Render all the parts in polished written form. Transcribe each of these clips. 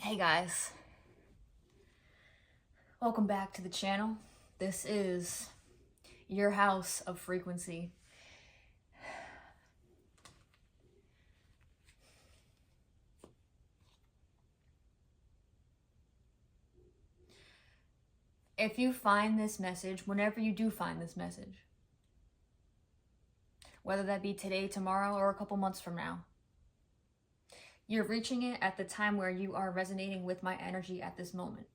Hey guys, welcome back to the channel. This is your house of frequency. If you find this message, whenever you do find this message, whether that be today, tomorrow, or a couple months from now, you're reaching it at the time where you are resonating with my energy at this moment.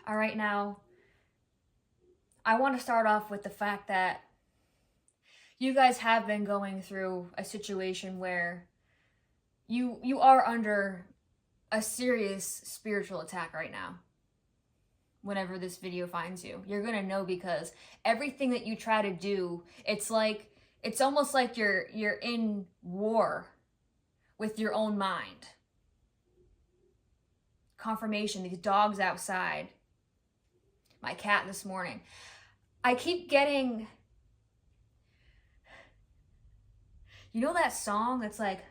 All right, now, I want to start off with the fact that you guys have been going through a situation where you are under a serious spiritual attack right now. Whenever this video finds you, you're gonna know, because everything that you try to do, it's almost like you're in war with your own mind. Confirmation, these dogs outside, my cat this morning. I keep getting, you know that song that's like,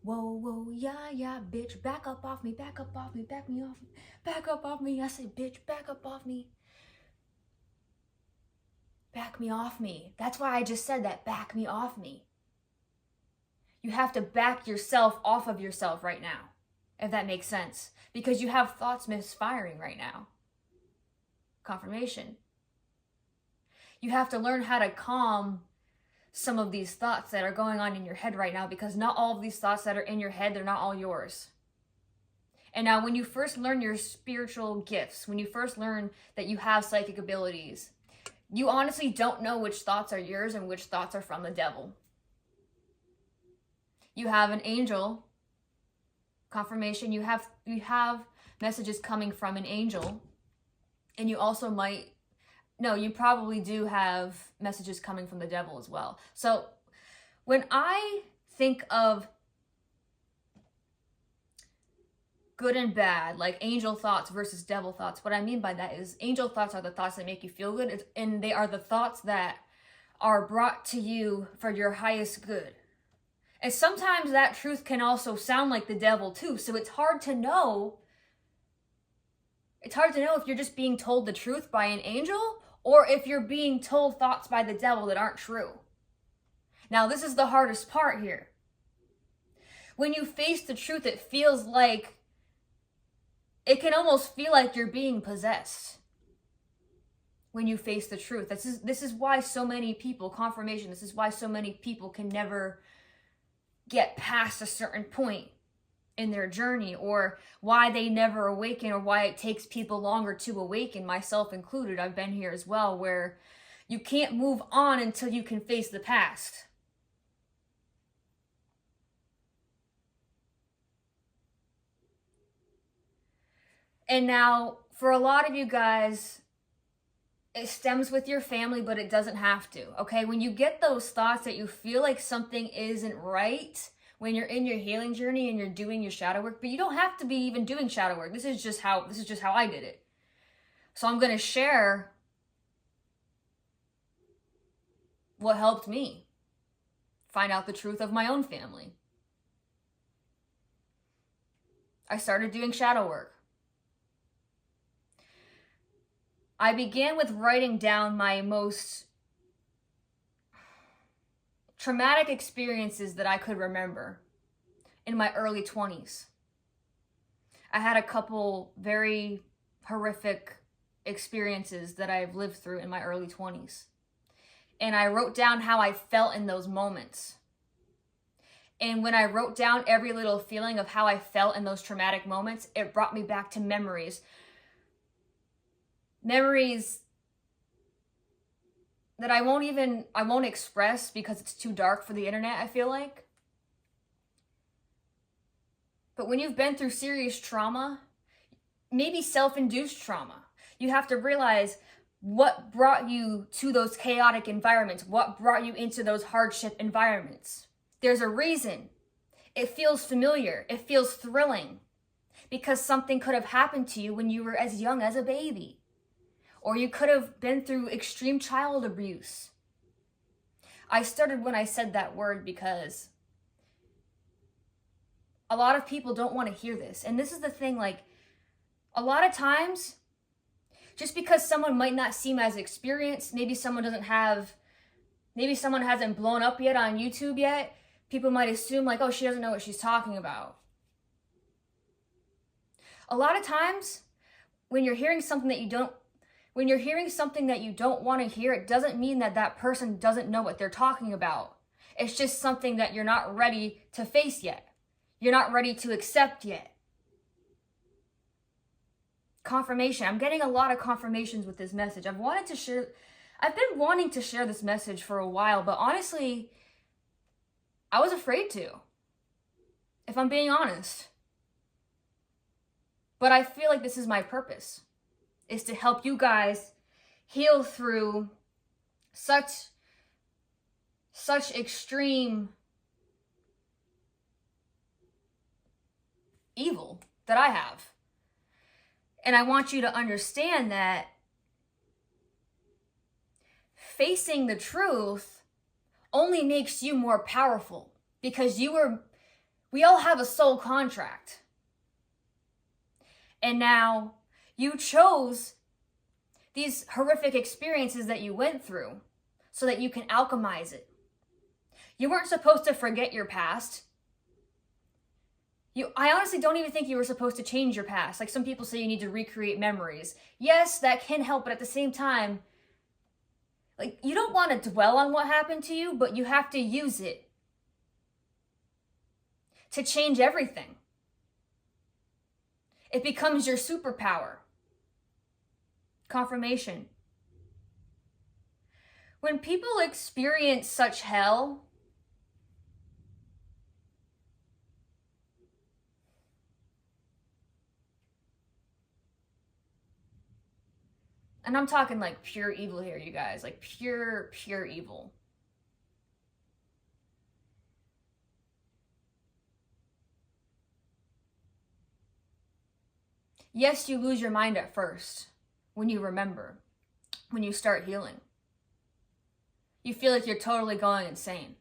whoa, whoa, yeah, yeah, bitch, back up off me, back up off me, back me off, back up off me. I say, bitch, back up off me. Back me off me. That's why I just said that, back me off me. You have to back yourself off of yourself right now, if that makes sense, because you have thoughts misfiring right now. Confirmation. You have to learn how to calm some of these thoughts that are going on in your head right now, because not all of these thoughts that are in your head, they're not all yours. And now when you first learn your spiritual gifts, when you first learn that you have psychic abilities, you honestly don't know which thoughts are yours and which thoughts are from the devil. You have an angel. Confirmation, you have messages coming from an angel. And you also you probably do have messages coming from the devil as well. So when I think of good and bad, like angel thoughts versus devil thoughts, what I mean by that is angel thoughts are the thoughts that make you feel good, and they are the thoughts that are brought to you for your highest good. And sometimes that truth can also sound like the devil too, so it's hard to know. It's hard to know if you're just being told the truth by an angel or if you're being told thoughts by the devil that aren't true. Now, this is the hardest part here. When you face the truth, it can almost feel like you're being possessed. When you face the truth, this is why so many people, confirmation, this is why so many people can never get past a certain point in their journey, or why they never awaken, or why it takes people longer to awaken, myself included. I've been here as well, where you can't move on until you can face the past. And now, for a lot of you guys, it stems with your family, but it doesn't have to, okay? When you get those thoughts that you feel like something isn't right, when you're in your healing journey and you're doing your shadow work, but you don't have to be even doing shadow work. This is just how I did it. So I'm going to share what helped me find out the truth of my own family. I started doing shadow work. I began with writing down my most traumatic experiences that I could remember in my early 20s. I had a couple very horrific experiences that I've lived through in my early 20s. And I wrote down how I felt in those moments. And when I wrote down every little feeling of how I felt in those traumatic moments, it brought me back to memories. Memories that I won't express because it's too dark for the internet, I feel like. But when you've been through serious trauma, maybe self-induced trauma, you have to realize what brought you to those chaotic environments, what brought you into those hardship environments. There's a reason. It feels familiar. It feels thrilling because something could have happened to you when you were as young as a baby. Or you could have been through extreme child abuse. I started when I said that word because a lot of people don't want to hear this. And this is the thing, like, a lot of times, just because someone might not seem as experienced, maybe someone hasn't blown up yet on YouTube yet, people might assume like, oh, she doesn't know what she's talking about. A lot of times, when you're hearing something that you don't want to hear, it doesn't mean that that person doesn't know what they're talking about. It's just something that you're not ready to face yet. You're not ready to accept yet. Confirmation. I'm getting a lot of confirmations with this message. I've been wanting to share this message for a while, but honestly, I was afraid to, if I'm being honest. But I feel like this is my purpose, is to help you guys heal through such extreme evil that I have. And I want you to understand that facing the truth only makes you more powerful, because we all have a soul contract. And now you chose these horrific experiences that you went through so that you can alchemize it. You weren't supposed to forget your past. I honestly don't even think you were supposed to change your past. Like, some people say you need to recreate memories. Yes, that can help, but at the same time, like, you don't want to dwell on what happened to you, but you have to use it to change everything. It becomes your superpower. Confirmation. When people experience such hell, and I'm talking like pure evil here, you guys, like pure evil. Yes, you lose your mind at first when you remember, when you start healing. You feel like you're totally going insane.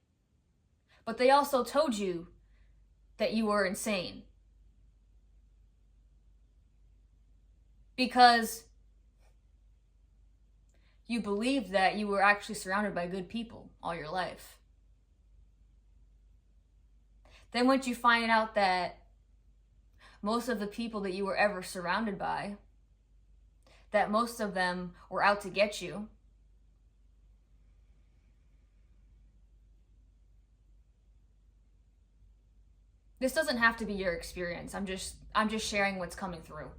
But they also told you that you were insane. Because you believed that you were actually surrounded by good people all your life. Then once you find out that most of the people that you were ever surrounded by, that most of them were out to get you, this doesn't have to be your experience. I'm just sharing what's coming through.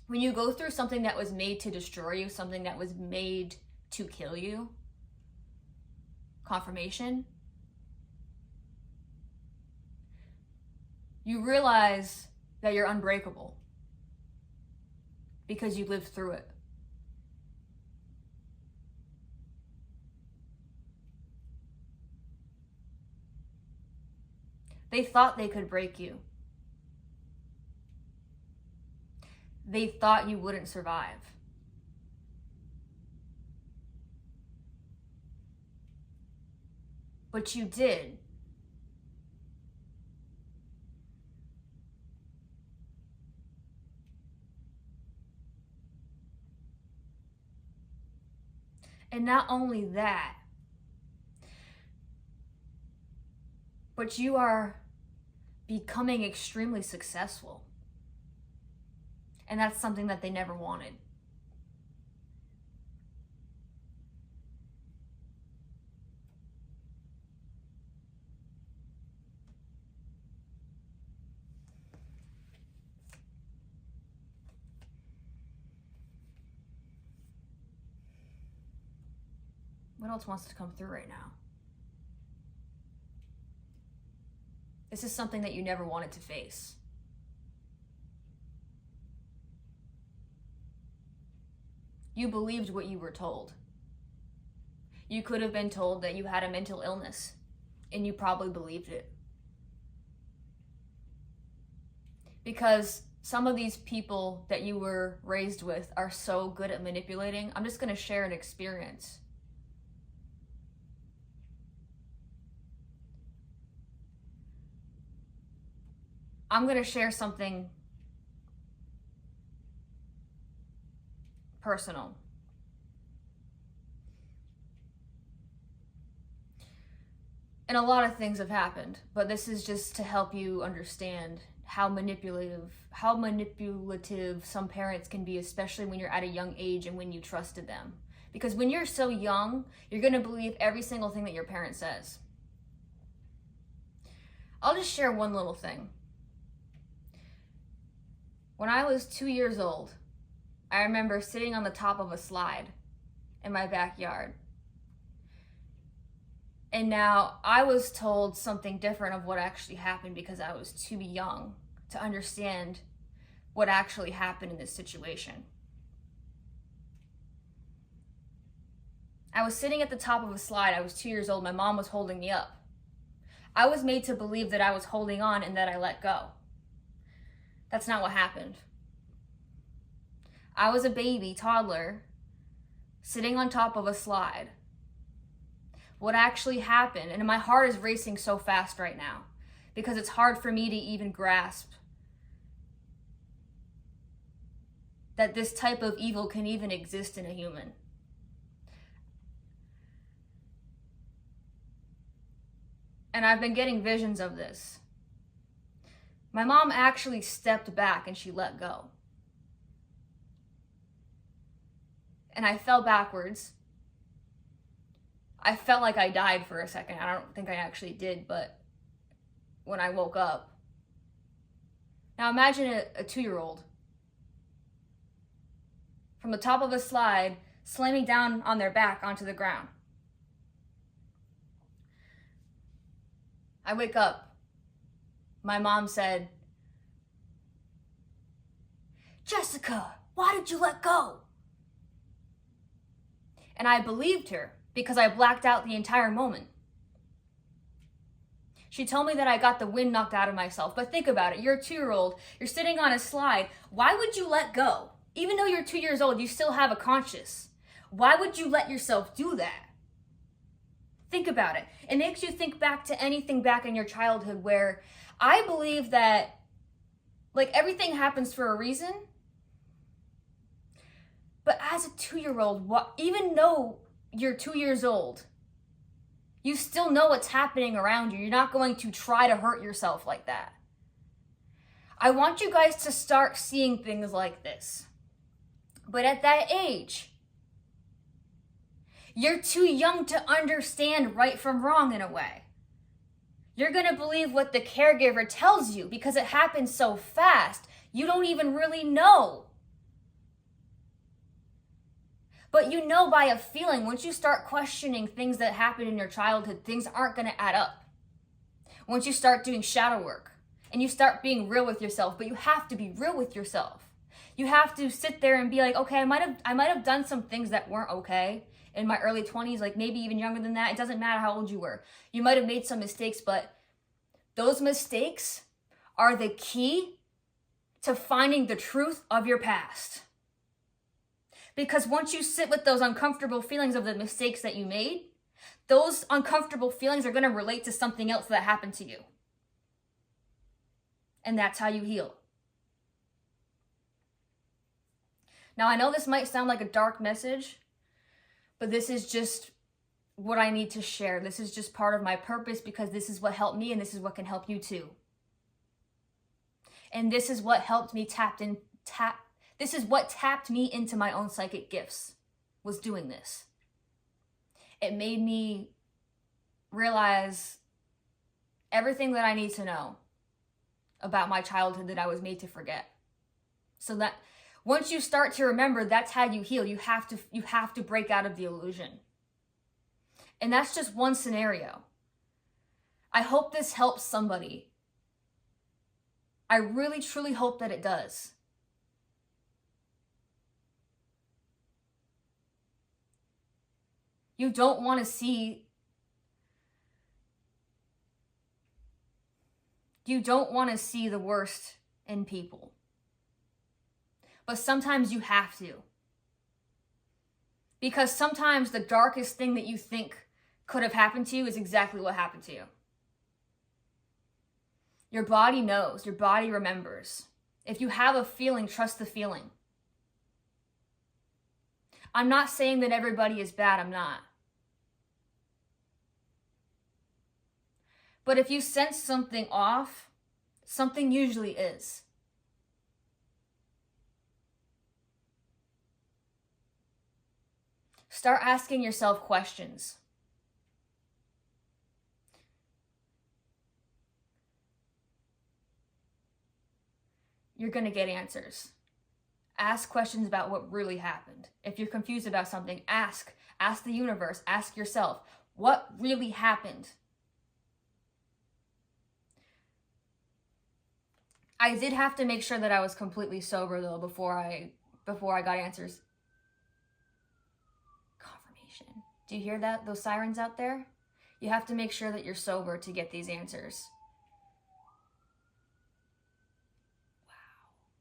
When you go through something that was made to destroy you, something that was made to kill you, confirmation, you realize that you're unbreakable because you lived through it. They thought they could break you. They thought you wouldn't survive. But you did. And not only that, but you are becoming extremely successful. And that's something that they never wanted. What else wants to come through right now? This is something that you never wanted to face. You believed what you were told. You could have been told that you had a mental illness. and you probably believed it. Because some of these people that you were raised with are so good at manipulating. I'm just going to share an experience. I'm going to share something personal. And a lot of things have happened, but this is just to help you understand how manipulative some parents can be, especially when you're at a young age and when you trusted them. Because when you're so young, you're going to believe every single thing that your parent says. I'll just share one little thing. When I was 2 years old, I remember sitting on the top of a slide in my backyard. And now I was told something different of what actually happened because I was too young to understand what actually happened in this situation. I was sitting at the top of a slide. I was 2 years old. My mom was holding me up. I was made to believe that I was holding on and that I let go. That's not what happened. I was a baby, toddler, sitting on top of a slide. What actually happened, and my heart is racing so fast right now because it's hard for me to even grasp that this type of evil can even exist in a human. And I've been getting visions of this. My mom actually stepped back and she let go. And I fell backwards. I felt like I died for a second. I don't think I actually did, but when I woke up. Now imagine a 2-year-old from the top of a slide slamming down on their back onto the ground. I wake up. My mom said, "Jessica, why did you let go?" And I believed her because I blacked out the entire moment. She told me that I got the wind knocked out of myself. But think about it. You're a 2-year-old. You're sitting on a slide. Why would you let go? Even though you're 2 years old, you still have a conscience. Why would you let yourself do that? Think about it. It makes you think back to anything back in your childhood where I believe that like everything happens for a reason. But as a 2-year-old, even though you're 2 years old, you still know what's happening around you. You're not going to try to hurt yourself like that. I want you guys to start seeing things like this. But at that age, you're too young to understand right from wrong in a way. You're going to believe what the caregiver tells you because it happens so fast. You don't even really know. But you know by a feeling, once you start questioning things that happened in your childhood, things aren't going to add up. Once you start doing shadow work and you start being real with yourself, but you have to be real with yourself. You have to sit there and be like, okay, I might have done some things that weren't okay in my early 20s, like maybe even younger than that. It doesn't matter how old you were. You might have made some mistakes, but those mistakes are the key to finding the truth of your past. Because once you sit with those uncomfortable feelings of the mistakes that you made, those uncomfortable feelings are going to relate to something else that happened to you. And that's how you heal. Now, I know this might sound like a dark message, but this is just what I need to share. This is just part of my purpose because this is what helped me and this is what can help you too. And this is what helped me This is what tapped me into my own psychic gifts, was doing this. It made me realize everything that I need to know about my childhood that I was made to forget. So that once you start to remember, that's how you heal. You have to break out of the illusion. And that's just one scenario. I hope this helps somebody. I really, truly hope that it does. You don't want to see You don't want to see the worst in people. But sometimes you have to. Because sometimes the darkest thing that you think could have happened to you is exactly what happened to you. Your body knows, your body remembers. If you have a feeling, trust the feeling. I'm not saying that everybody is bad, I'm not. But if you sense something off, something usually is. Start asking yourself questions. You're going to get answers. Ask questions about what really happened. If you're confused about something, ask. Ask the universe. Ask yourself, what really happened? I did have to make sure that I was completely sober, though, before I got answers. Confirmation. Do you hear that? Those sirens out there? You have to make sure that you're sober to get these answers.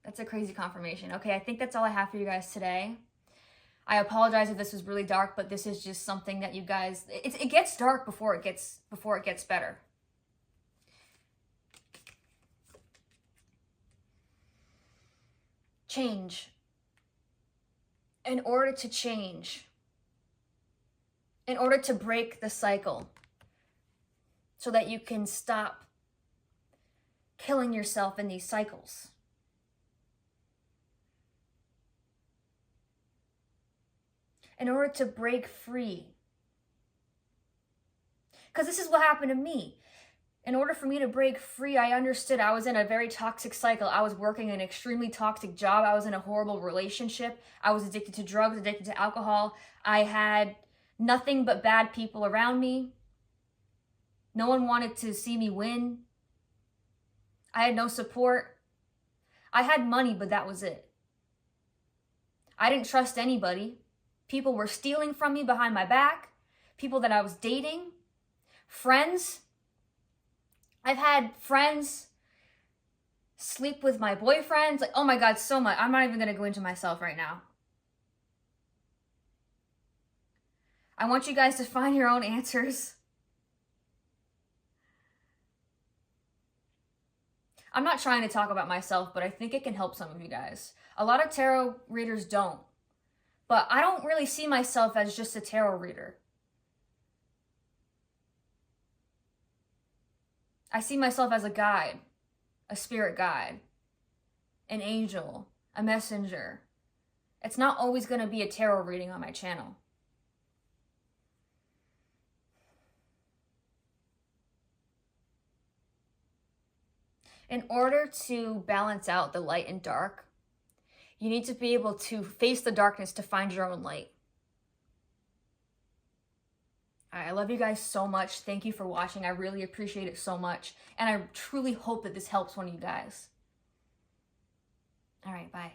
That's a crazy confirmation. Okay, I think that's all I have for you guys today. I apologize if this was really dark, but this is just something that you guys, it gets dark before it gets better. Change. In order to change, in order to break the cycle, so that you can stop killing yourself in these cycles. In order to break free. Because this is what happened to me. In order for me to break free, I understood I was in a very toxic cycle. I was working an extremely toxic job. I was in a horrible relationship. I was addicted to drugs, addicted to alcohol. I had nothing but bad people around me. No one wanted to see me win. I had no support. I had money, but that was it. I didn't trust anybody. People were stealing from me behind my back. People that I was dating. Friends. I've had friends sleep with my boyfriends. Like, oh my God, so much. I'm not even going to go into myself right now. I want you guys to find your own answers. I'm not trying to talk about myself, but I think it can help some of you guys. A lot of tarot readers don't. But I don't really see myself as just a tarot reader. I see myself as a guide, a spirit guide, an angel, a messenger. It's not always going to be a tarot reading on my channel. In order to balance out the light and dark, you need to be able to face the darkness to find your own light. All right, I love you guys so much. Thank you for watching. I really appreciate it so much. And I truly hope that this helps one of you guys. All right, bye.